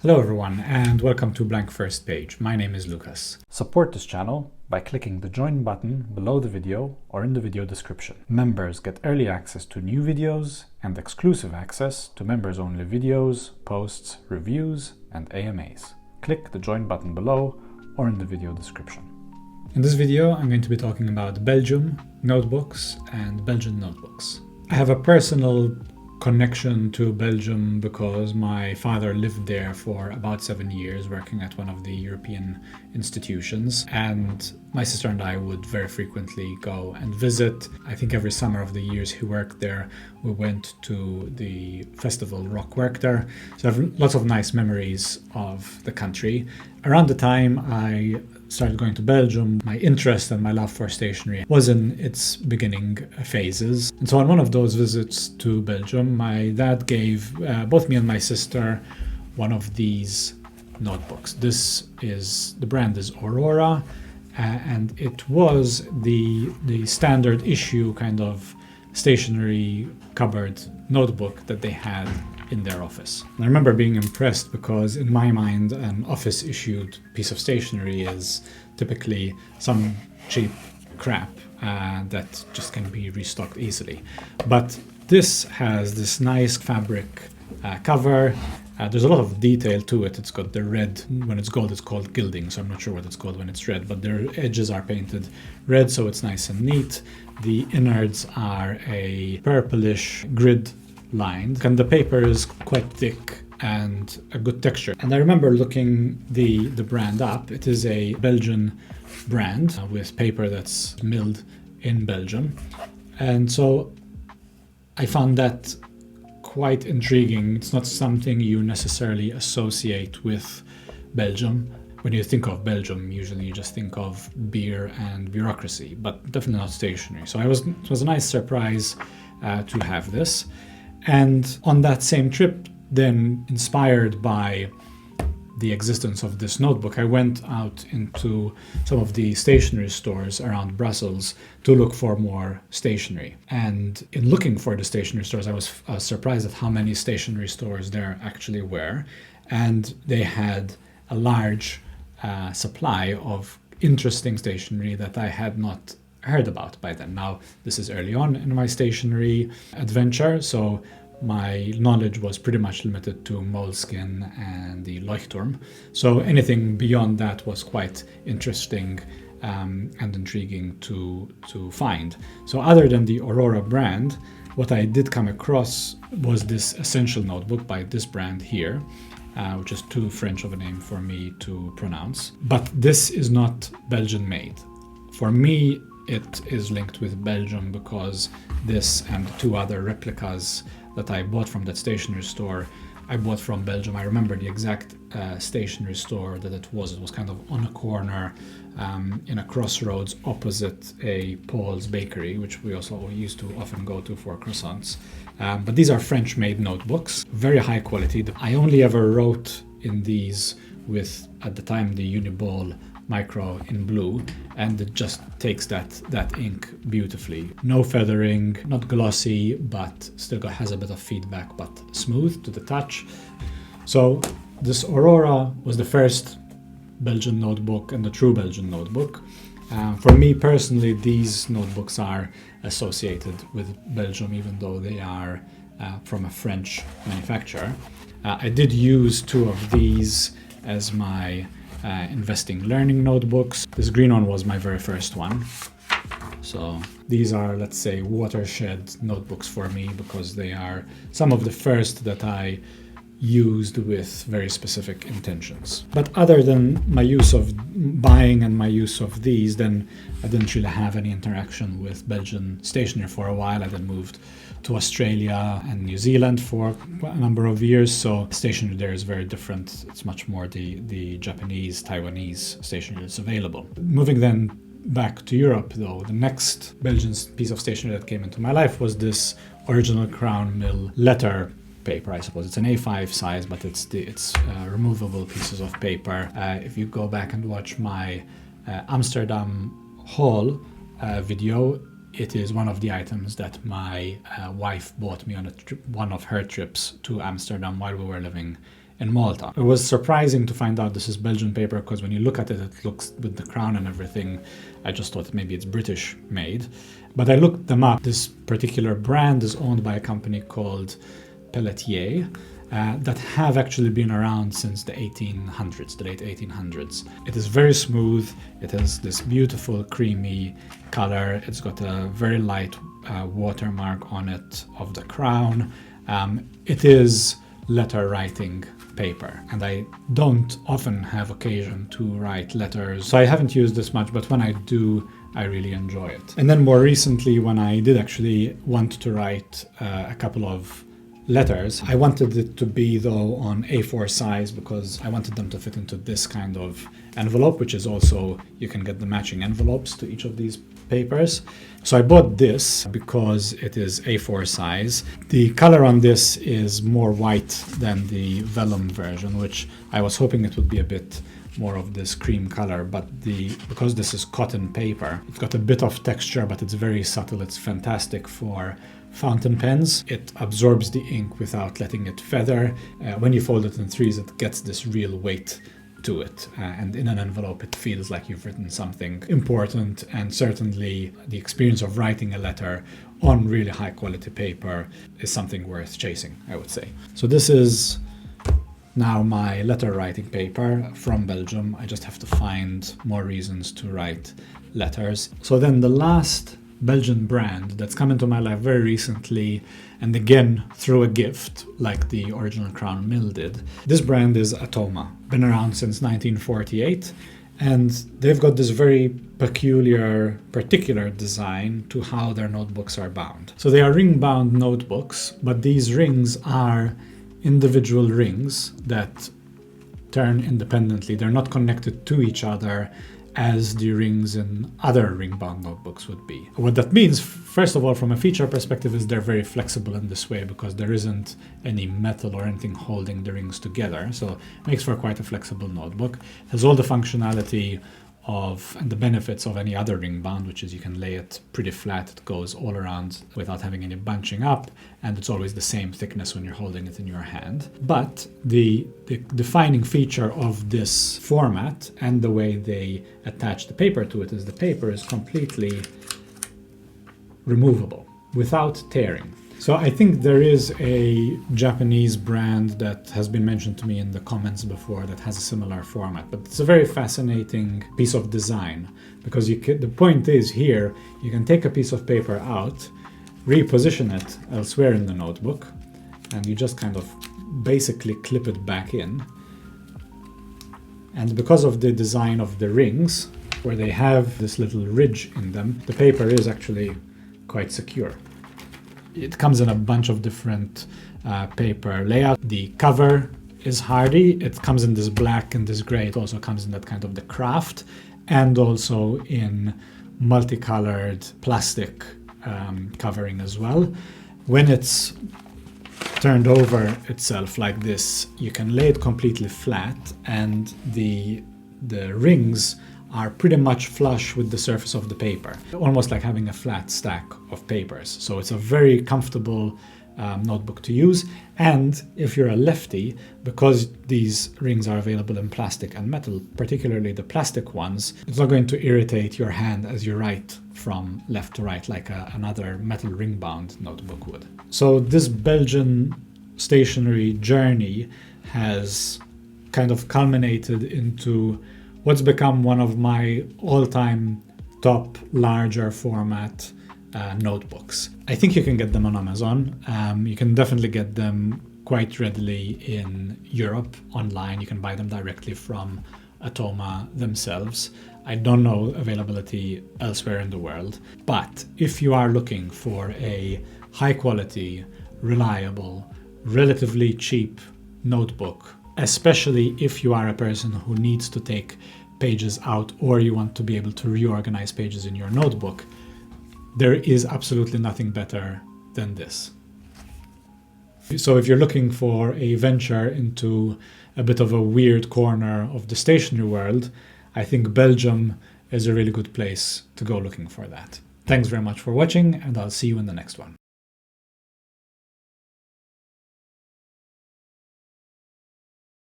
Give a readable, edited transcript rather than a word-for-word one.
Hello everyone and welcome to Blank First Page. My name is Lucas. Support this channel by clicking the join button below the video or in the video description. Members get early access to new videos and exclusive access to members-only videos, posts, reviews, and AMAs. Click the join button below or in the video description. In this video, I'm going to be talking about Belgium notebooks and Belgian notebooks. I have a personal connection to Belgium because my father lived there for about 7 years working at one of the European institutions, and my sister and I would very frequently go and visit. I think every summer of the years he worked there, we went to the festival Rock Werchter. So I have lots of nice memories of the country. Around the time I started going to Belgium, my interest and my love for stationery was in its beginning phases. And so on one of those visits to Belgium, my dad gave both me and my sister one of these notebooks. The brand is Aurora, and it was the standard issue kind of stationery cupboard notebook that they had in their office. And I remember being impressed because in my mind an office issued piece of stationery is typically some cheap crap that just can be restocked easily. But this has this nice fabric cover. There's a lot of detail to it. It's got the red, when it's gold it's called gilding, so I'm not sure what it's called when it's red, but their edges are painted red, so it's nice and neat. The innards are a purplish grid lined, and the paper is quite thick and a good texture. And I remember looking the brand up. It is a Belgian brand with paper that's milled in Belgium, and so I found that quite intriguing. It's not something you necessarily associate with Belgium. When you think of Belgium, usually you just think of beer and bureaucracy, but definitely not stationery. So it was a nice surprise to have this. And on that same trip, then inspired by the existence of this notebook, I went out into some of the stationery stores around Brussels to look for more stationery. And in looking for the stationery stores, I was surprised at how many stationery stores there actually were. And they had a large supply of interesting stationery that I had not heard about by then. Now, this is early on in my stationery adventure, so my knowledge was pretty much limited to Moleskine and the Leuchtturm. So anything beyond that was quite interesting and intriguing to find. So other than the Aurora brand, what I did come across was this essential notebook by this brand here, which is too French of a name for me to pronounce. But this is not Belgian made. For me, it is linked with Belgium because this and two other replicas that I bought from that stationery store, I bought from Belgium. I remember the exact stationery store that it was. It was kind of on a corner in a crossroads opposite a Paul's bakery, which we also used to often go to for croissants. But these are French-made notebooks, very high quality. I only ever wrote in these with, at the time, the Uniball Micro in blue, and it just takes that ink beautifully. No feathering, not glossy, but still has a bit of feedback, but smooth to the touch. So this Aurora was the first Belgian notebook and the true Belgian notebook. For me personally, these notebooks are associated with Belgium, even though they are from a French manufacturer. I did use two of these as my investing learning notebooks. This green one was my very first one. So these are, let's say, watershed notebooks for me because they are some of the first that I used with very specific intentions. But other than my use of buying and my use of these, then I didn't really have any interaction with Belgian stationery for a while. I then moved to Australia and New Zealand for a number of years, so stationery there is very different. It's much more the Japanese, Taiwanese stationery that's available. Moving then back to Europe, though, the next Belgian piece of stationery that came into my life was this original Crown Mill letter paper, I suppose. It's an A5 size, but it's removable pieces of paper. If you go back and watch my Amsterdam haul video, it is one of the items that my wife bought me on one of her trips to Amsterdam while we were living in Malta. It was surprising to find out this is Belgian paper because when you look at it, it looks with the crown and everything. I just thought maybe it's British made. But I looked them up. This particular brand is owned by a company called Pelletier that have actually been around since the 1800s, the late 1800s. It is very smooth. It has this beautiful creamy color. It's got a very light watermark on it of the crown. It is letter writing paper, and I don't often have occasion to write letters, so I haven't used this much, but when I do, I really enjoy it. And then more recently, when I did actually want to write a couple of letters, I wanted it to be though on A4 size because I wanted them to fit into this kind of envelope, which is also, you can get the matching envelopes to each of these papers. So I bought this because it is A4 size. The color on this is more white than the vellum version, which I was hoping it would be a bit more of this cream color, but because this is cotton paper, it's got a bit of texture, but it's very subtle. It's fantastic for fountain pens. It absorbs the ink without letting it feather. When you fold it in threes, it gets this real weight to it, and in an envelope it feels like you've written something important, and certainly the experience of writing a letter on really high quality paper is something worth chasing, I would say. So this is now my letter writing paper from Belgium. I just have to find more reasons to write letters. So then the last Belgian brand that's come into my life very recently, and again through a gift like the original Crown Mill did. This brand is Automa, been around since 1948, and they've got this very particular design to how their notebooks are bound. So they are ring-bound notebooks, but these rings are individual rings that turn independently. They're not connected to each other as the rings in other ring-bound notebooks would be. What that means, first of all, from a feature perspective, is they're very flexible in this way because there isn't any metal or anything holding the rings together. So it makes for quite a flexible notebook. It has all the functionality and the benefits of any other ring bound, which is you can lay it pretty flat. It goes all around without having any bunching up, and it's always the same thickness when you're holding it in your hand. But the defining feature of this format and the way they attach the paper to it is the paper is completely removable without tearing. So I think there is a Japanese brand that has been mentioned to me in the comments before that has a similar format, but it's a very fascinating piece of design because the point is here, you can take a piece of paper out, reposition it elsewhere in the notebook, and you just kind of basically clip it back in. And because of the design of the rings, where they have this little ridge in them, the paper is actually quite secure. It comes in a bunch of different paper layout. The cover is hardy. It comes in this black and this gray. It also comes in that kind of the craft, and also in multicolored plastic covering as well. When it's turned over itself like this, you can lay it completely flat, and the rings are pretty much flush with the surface of the paper, almost like having a flat stack of papers. So it's a very comfortable notebook to use. And if you're a lefty, because these rings are available in plastic and metal, particularly the plastic ones, it's not going to irritate your hand as you write from left to right like another metal ring-bound notebook would. So this Belgian stationery journey has kind of culminated into what's become one of my all-time top larger format notebooks. I think you can get them on Amazon. You can definitely get them quite readily in Europe online. You can buy them directly from Automa themselves. I don't know availability elsewhere in the world, but if you are looking for a high quality, reliable, relatively cheap notebook, especially if you are a person who needs to take pages out or you want to be able to reorganize pages in your notebook, there is absolutely nothing better than this. So if you're looking for a venture into a bit of a weird corner of the stationery world, I think Belgium is a really good place to go looking for that. Thanks very much for watching, and I'll see you in the next one.